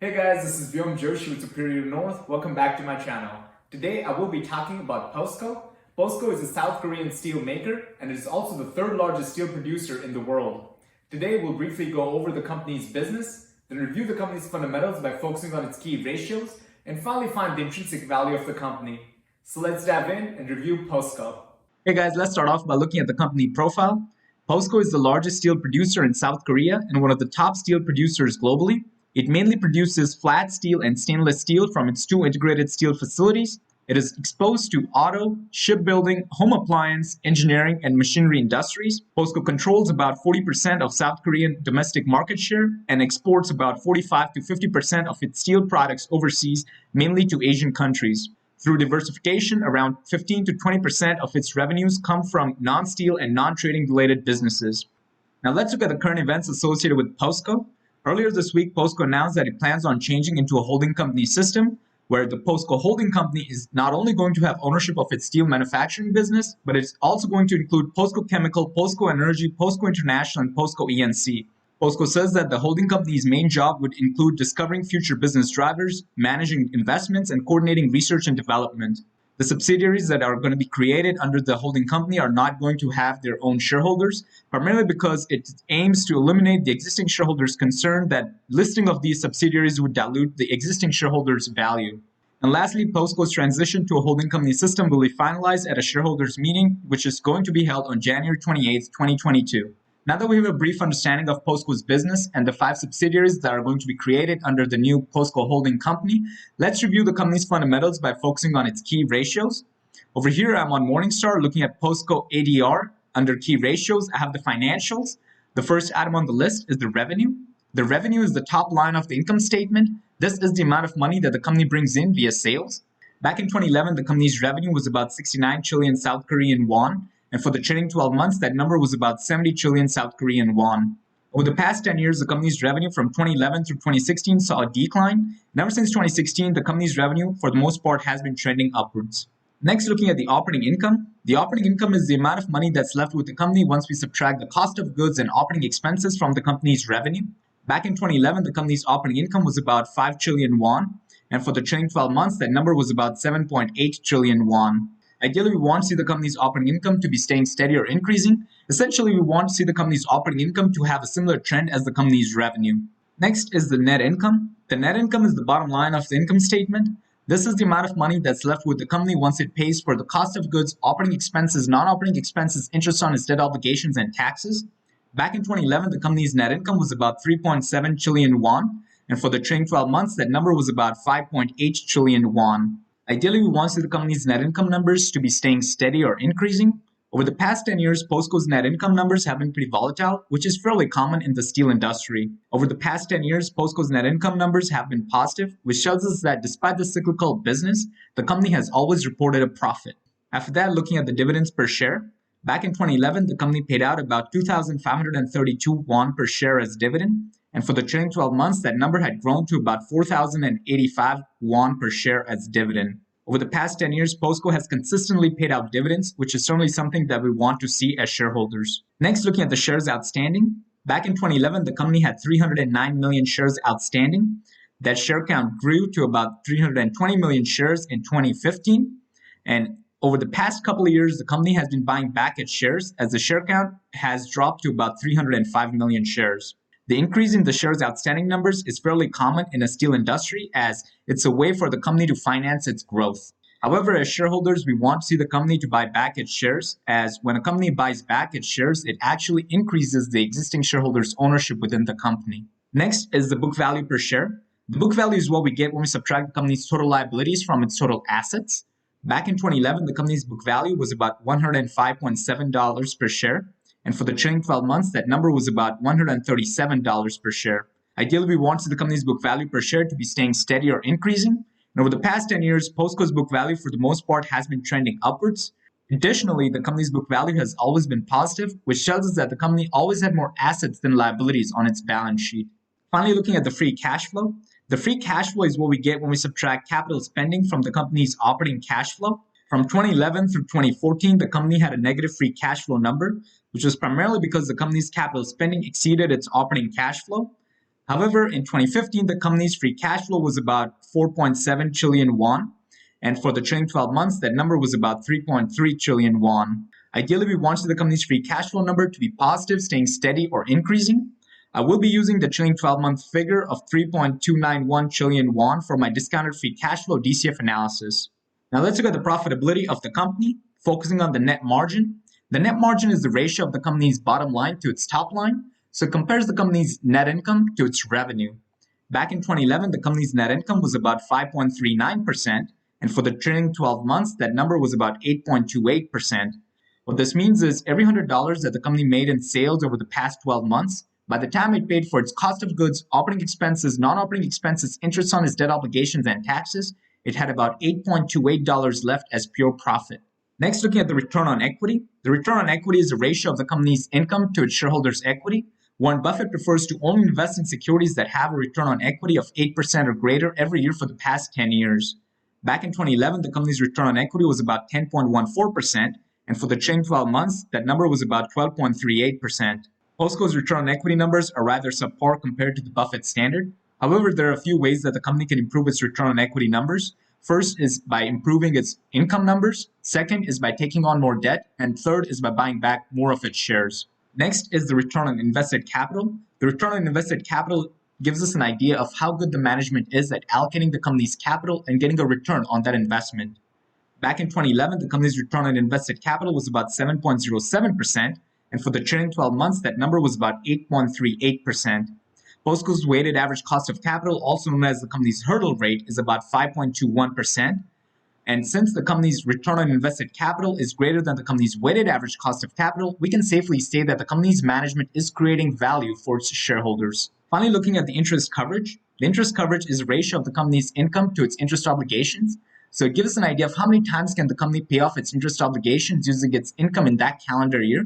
Hey guys, this is Vyom Joshi with Superior North. Welcome back to my channel. Today I will be talking about Posco. Posco is a South Korean steel maker and it is also the third largest steel producer in the world. Today we'll briefly go over the company's business, then review the company's fundamentals by focusing on its key ratios, and finally find the intrinsic value of the company. So let's dive in and review Posco. Hey guys, let's start off by looking at the company profile. Posco is the largest steel producer in South Korea and one of the top steel producers globally. It mainly produces flat steel and stainless steel from its two integrated steel facilities. It is exposed to auto, shipbuilding, home appliance, engineering, and machinery industries. Posco controls about 40% of South Korean domestic market share and exports about 45 to 50% of its steel products overseas, mainly to Asian countries. Through diversification, around 15 to 20% of its revenues come from non-steel and non-trading related businesses. Now let's look at the current events associated with Posco. Earlier this week, Posco announced that it plans on changing into a holding company system, where the Posco holding company is not only going to have ownership of its steel manufacturing business, but it's also going to include Posco Chemical, Posco Energy, Posco International, and Posco ENC. Posco says that the holding company's main job would include discovering future business drivers, managing investments, and coordinating research and development. The subsidiaries that are going to be created under the holding company are not going to have their own shareholders, primarily because it aims to eliminate the existing shareholders' concern that listing of these subsidiaries would dilute the existing shareholders' value. And lastly, Posco's transition to a holding company system will be finalized at a shareholders meeting, which is going to be held on January 28, 2022. Now that we have a brief understanding of Posco's business and the 5 subsidiaries that are going to be created under the new Posco holding company, let's review the company's fundamentals by focusing on its key ratios. Over here, I'm on Morningstar looking at Posco ADR. Under key ratios, I have the financials. The first item on the list is the revenue. The revenue is the top line of the income statement. This is the amount of money that the company brings in via sales. Back in 2011, the company's revenue was about 69 trillion South Korean won. And for the trailing 12 months, that number was about 70 trillion South Korean won. Over the past 10 years, the company's revenue from 2011 through 2016 saw a decline. And ever since 2016, the company's revenue, for the most part, has been trending upwards. Next, looking at the operating income. The operating income is the amount of money that's left with the company once we subtract the cost of goods and operating expenses from the company's revenue. Back in 2011, the company's operating income was about 5 trillion won. And for the trailing 12 months, that number was about 7.8 trillion won. Ideally, we want to see the company's operating income to be staying steady or increasing. Essentially, we want to see the company's operating income to have a similar trend as the company's revenue. Next is the net income. The net income is the bottom line of the income statement. This is the amount of money that's left with the company once it pays for the cost of goods, operating expenses, non-operating expenses, interest on its debt obligations, and taxes. Back in 2011, the company's net income was about 3.7 trillion won. And for the trailing 12 months, that number was about 5.8 trillion won. Ideally, we want to see the company's net income numbers to be staying steady or increasing. Over the past 10 years, Posco's net income numbers have been pretty volatile, which is fairly common in the steel industry. Over the past 10 years, Posco's net income numbers have been positive, which shows us that despite the cyclical business, the company has always reported a profit. After that, looking at the dividends per share, back in 2011, the company paid out about 2,532 won per share as dividend. And for the trailing 12 months, that number had grown to about 4,085 won per share as dividend. Over the past 10 years, Posco has consistently paid out dividends, which is certainly something that we want to see as shareholders. Next, looking at the shares outstanding. Back in 2011, the company had 309 million shares outstanding. That share count grew to about 320 million shares in 2015. And over the past couple of years, the company has been buying back its shares as the share count has dropped to about 305 million shares. The increase in the shares outstanding numbers is fairly common in a steel industry as it's a way for the company to finance its growth. However, as shareholders, we want to see the company to buy back its shares as when a company buys back its shares, it actually increases the existing shareholders' ownership within the company. Next is the book value per share. The book value is what we get when we subtract the company's total liabilities from its total assets. Back in 2011, the company's book value was about $105.7 per share. And for the trailing 12 months, that number was about $137 per share. Ideally, we want to see the company's book value per share to be staying steady or increasing. And over the past 10 years, Posco's book value for the most part has been trending upwards. Additionally, the company's book value has always been positive, which tells us that the company always had more assets than liabilities on its balance sheet. Finally, looking at the free cash flow. The free cash flow is what we get when we subtract capital spending from the company's operating cash flow. From 2011 through 2014, the company had a negative free cash flow number, which was primarily because the company's capital spending exceeded its operating cash flow. However, in 2015, the company's free cash flow was about 4.7 trillion won. And for the trailing 12 months, that number was about 3.3 trillion won. Ideally, we wanted the company's free cash flow number to be positive, staying steady, or increasing. I will be using the trailing 12-month figure of 3.291 trillion won for my discounted free cash flow DCF analysis. Now let's look at the profitability of the company, focusing on the net margin. The net margin is the ratio of the company's bottom line to its top line, so it compares the company's net income to its revenue. Back in 2011, the company's net income was about 5.39%, and for the trailing 12 months, that number was about 8.28%. What this means is every $100 that the company made in sales over the past 12 months, by the time it paid for its cost of goods, operating expenses, non-operating expenses, interest on its debt obligations, and taxes, it had about $8.28 left as pure profit. Next, looking at the return on equity. The return on equity is the ratio of the company's income to its shareholders' equity. Warren Buffett prefers to only invest in securities that have a return on equity of 8% or greater every year for the past 10 years. Back in 2011, the company's return on equity was about 10.14%, and for the trailing 12 months, that number was about 12.38%. Posco's return on equity numbers are rather subpar compared to the Buffett standard. However, there are a few ways that the company can improve its return on equity numbers. First is by improving its income numbers. Second is by taking on more debt. And third is by buying back more of its shares. Next is the return on invested capital. The return on invested capital gives us an idea of how good the management is at allocating the company's capital and getting a return on that investment. Back in 2011, the company's return on invested capital was about 7.07%, and for the trailing 12 months, that number was about 8.38%. Posco's weighted average cost of capital, also known as the company's hurdle rate, is about 5.21%. And since the company's return on invested capital is greater than the company's weighted average cost of capital, we can safely say that the company's management is creating value for its shareholders. Finally, looking at the interest coverage. The interest coverage is a ratio of the company's income to its interest obligations. So it gives us an idea of how many times can the company pay off its interest obligations using its income in that calendar year.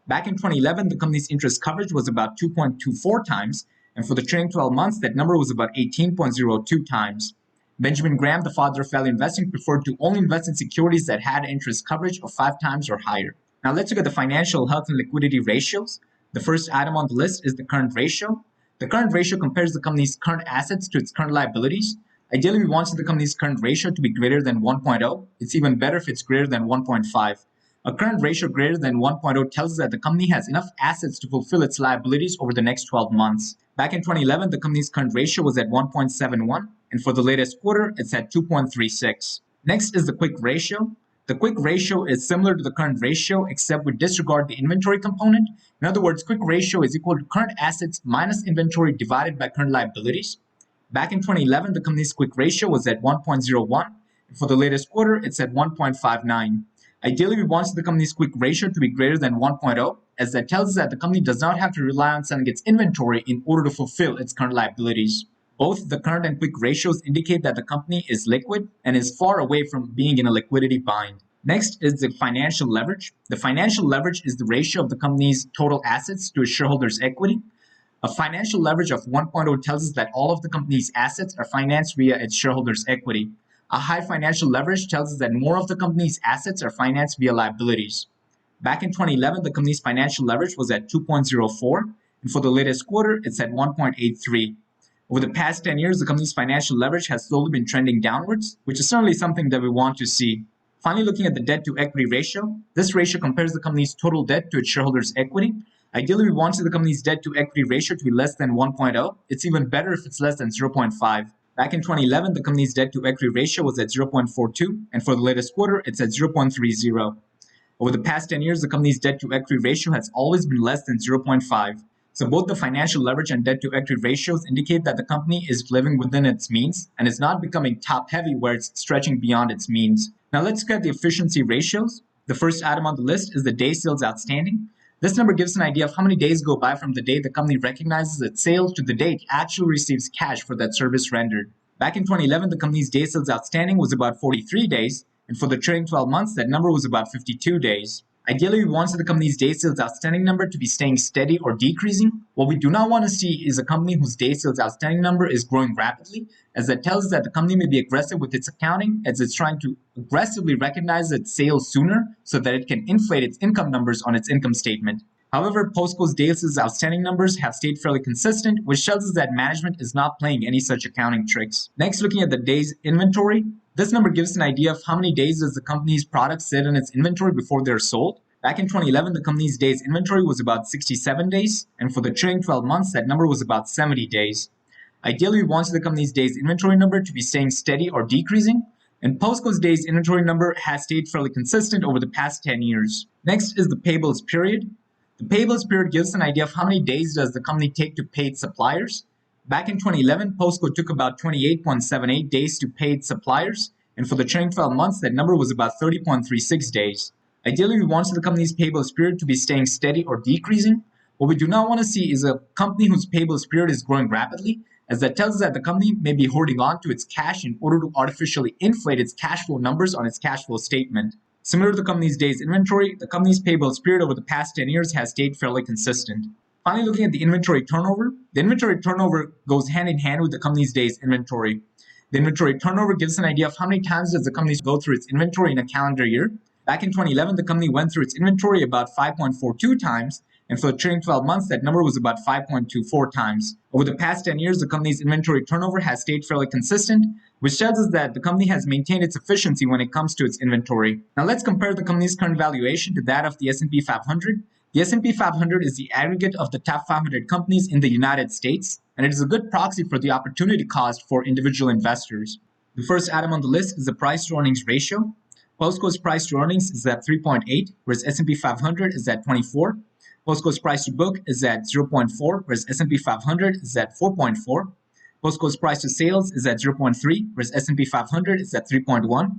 Back in 2011, the company's interest coverage was about 2.24 times, and for the trailing 12 months, that number was about 18.02 times. Benjamin Graham, the father of value investing, preferred to only invest in securities that had interest coverage of 5 times or higher. Now let's look at the financial health and liquidity ratios. The first item on the list is the current ratio. The current ratio compares the company's current assets to its current liabilities. Ideally, we want the company's current ratio to be greater than 1.0. It's even better if it's greater than 1.5. A current ratio greater than 1.0 tells us that the company has enough assets to fulfill its liabilities over the next 12 months. Back in 2011, the company's current ratio was at 1.71, and for the latest quarter, it's at 2.36. Next is the quick ratio. The quick ratio is similar to the current ratio, except we disregard the inventory component. In other words, quick ratio is equal to current assets minus inventory divided by current liabilities. Back in 2011, the company's quick ratio was at 1.01, and for the latest quarter, it's at 1.59. Ideally, we want the company's quick ratio to be greater than 1.0, as that tells us that the company does not have to rely on selling its inventory in order to fulfill its current liabilities. Both the current and quick ratios indicate that the company is liquid and is far away from being in a liquidity bind. Next is the financial leverage. The financial leverage is the ratio of the company's total assets to its shareholders' equity. A financial leverage of 1.0 tells us that all of the company's assets are financed via its shareholders' equity. A high financial leverage tells us that more of the company's assets are financed via liabilities. Back in 2011, the company's financial leverage was at 2.04, and for the latest quarter, it's at 1.83. Over the past 10 years, the company's financial leverage has slowly been trending downwards, which is certainly something that we want to see. Finally, looking at the debt-to-equity ratio, this ratio compares the company's total debt to its shareholders' equity. Ideally, we want the company's debt-to-equity ratio to be less than 1.0. It's even better if it's less than 0.5. Back in 2011, the company's debt-to-equity ratio was at 0.42, and for the latest quarter, it's at 0.30. Over the past 10 years, the company's debt-to-equity ratio has always been less than 0.5. So both the financial leverage and debt-to-equity ratios indicate that the company is living within its means and is not becoming top-heavy where it's stretching beyond its means. Now let's look at the efficiency ratios. The first item on the list is the days sales outstanding. This number gives an idea of how many days go by from the day the company recognizes its sales to the date it actually receives cash for that service rendered. Back in 2011, the company's days sales outstanding was about 43 days, and for the trailing 12 months, that number was about 52 days. Ideally, we want the company's days sales outstanding number to be staying steady or decreasing. What we do not want to see is a company whose days sales outstanding number is growing rapidly, as that tells us that the company may be aggressive with its accounting, as it's trying to aggressively recognize its sales sooner so that it can inflate its income numbers on its income statement. However, Posco's days outstanding numbers have stayed fairly consistent, which tells us that management is not playing any such accounting tricks. Next, looking at the days inventory, this number gives an idea of how many days does the company's product sit in its inventory before they're sold. Back in 2011, the company's days inventory was about 67 days, and for the trailing 12 months, that number was about 70 days. Ideally, we wanted the company's days inventory number to be staying steady or decreasing, and Posco's days inventory number has stayed fairly consistent over the past 10 years. Next is the payables period. The payables period gives an idea of how many days does the company take to pay its suppliers. Back in 2011, Posco took about 28.78 days to pay its suppliers, and for the trailing 12 months, that number was about 30.36 days. Ideally, we want the company's payables period to be staying steady or decreasing. What we do not want to see is a company whose payables period is growing rapidly, as that tells us that the company may be holding on to its cash in order to artificially inflate its cash flow numbers on its cash flow statement. Similar to the company's days inventory, the company's payables period over the past 10 years has stayed fairly consistent. Finally, looking at the inventory turnover, the inventory turnover goes hand in hand with the company's days inventory. The inventory turnover gives an idea of how many times does the company go through its inventory in a calendar year. Back in 2011, the company went through its inventory about 5.42 times, and for the trailing 12 months, that number was about 5.24 times. Over the past 10 years, the company's inventory turnover has stayed fairly consistent, which tells us that the company has maintained its efficiency when it comes to its inventory. Now let's compare the company's current valuation to that of the S&P 500. The S&P 500 is the aggregate of the top 500 companies in the United States, and it is a good proxy for the opportunity cost for individual investors. The first item on the list is the price to earnings ratio. Posco's price to earnings is at 3.8, whereas S&P 500 is at 24. Posco's price to book is at 0.4, whereas S&P 500 is at 4.4. Posco's price to sales is at 0.3, whereas S&P 500 is at 3.1.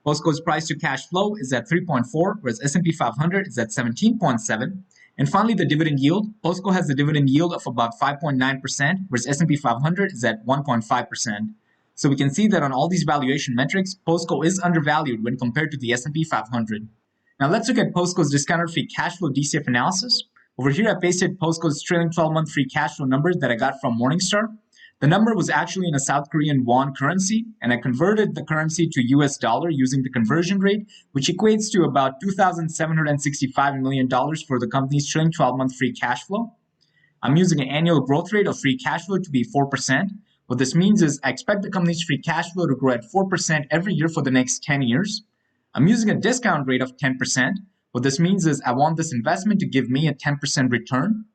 Posco's price to cash flow is at 3.4, whereas S&P 500 is at 17.7. And finally, the dividend yield. Posco has a dividend yield of about 5.9%, whereas S&P 500 is at 1.5%. So we can see that on all these valuation metrics, Posco is undervalued when compared to the S&P 500. Now let's look at Posco's discounted free cash flow DCF analysis. Over here, I pasted Posco's trailing 12-month free cash flow numbers that I got from Morningstar. The number was actually in a South Korean won currency, and I converted the currency to US dollar using the conversion rate, which equates to about $2,765 million for the company's trailing 12-month free cash flow. I'm using an annual growth rate of free cash flow to be 4%. What this means is I expect the company's free cash flow to grow at 4% every year for the next 10 years. I'm using a discount rate of 10%. What this means is I want this investment to give me a 10% return.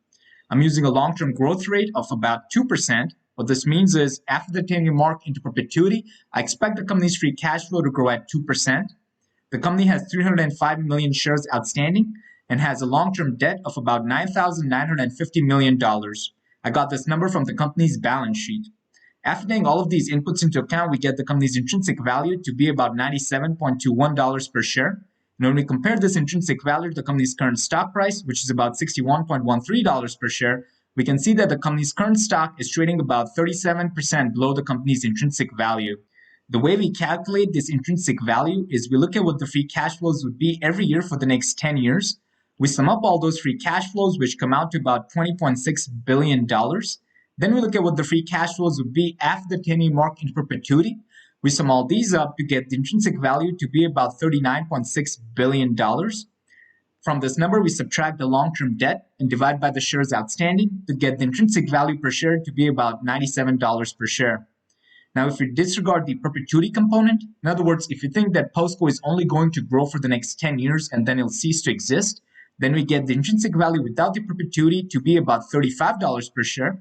I'm using a long-term growth rate of about 2%. What this means is after the 10-year mark into perpetuity, I expect the company's free cash flow to grow at 2%. The company has 305 million shares outstanding and has a long-term debt of about $9,950 million. I got this number from the company's balance sheet. After taking all of these inputs into account, we get the company's intrinsic value to be about $97.21 per share. And when we compare this intrinsic value to the company's current stock price, which is about $61.13 per share, we can see that the company's current stock is trading about 37% below the company's intrinsic value. The way we calculate this intrinsic value is we look at what the free cash flows would be every year for the next 10 years. We sum up all those free cash flows, which come out to about $20.6 billion. Then we look at what the free cash flows would be after the 10-year mark into perpetuity. We sum all these up to get the intrinsic value to be about $39.6 billion. From this number, we subtract the long-term debt and divide by the shares outstanding to get the intrinsic value per share to be about $97 per share. Now, if we disregard the perpetuity component, in other words, if you think that Posco is only going to grow for the next 10 years and then it'll cease to exist, then we get the intrinsic value without the perpetuity to be about $35 per share.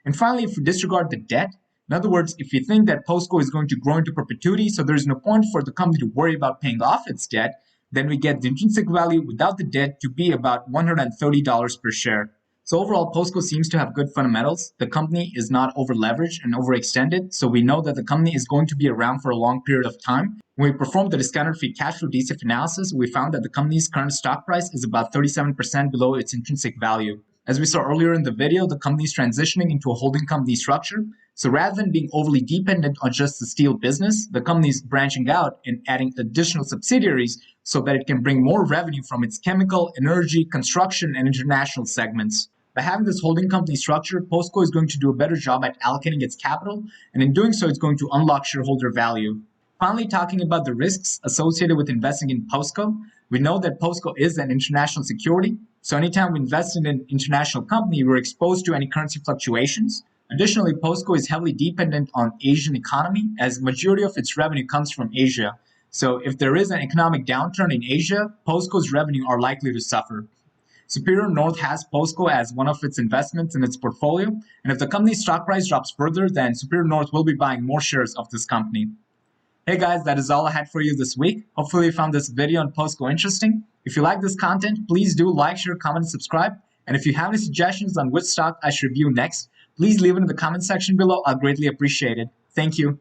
And finally, if we disregard the debt, in other words, if you think that Posco is going to grow into perpetuity, so there's no point for the company to worry about paying off its debt, then we get the intrinsic value without the debt to be about $130 per share. So overall, Posco seems to have good fundamentals. The company is not over-leveraged and overextended, so we know that the company is going to be around for a long period of time. When we performed the discounted free cash flow DCF analysis, we found that the company's current stock price is about 37% below its intrinsic value. As we saw earlier in the video, the company is transitioning into a holding company structure. So rather than being overly dependent on just the steel business, the company is branching out and adding additional subsidiaries so that it can bring more revenue from its chemical, energy, construction, and international segments. By having this holding company structure, Posco is going to do a better job at allocating its capital, and in doing so, it's going to unlock shareholder value. Finally, talking about the risks associated with investing in Posco, we know that Posco is an international security, So anytime we invest in an international company, we're exposed to any currency fluctuations. Additionally, Posco is heavily dependent on Asian economy as majority of its revenue comes from Asia. So if there is an economic downturn in Asia, Posco's revenue are likely to suffer. Superior North has Posco as one of its investments in its portfolio, and if the company's stock price drops further, then Superior North will be buying more shares of this company. Hey guys, that is all I had for you this week. Hopefully you found this video on Posco interesting. If you like this content, please do like, share, comment, and subscribe. And if you have any suggestions on which stock I should review next, please leave it in the comment section below. I'll greatly appreciate it. Thank you.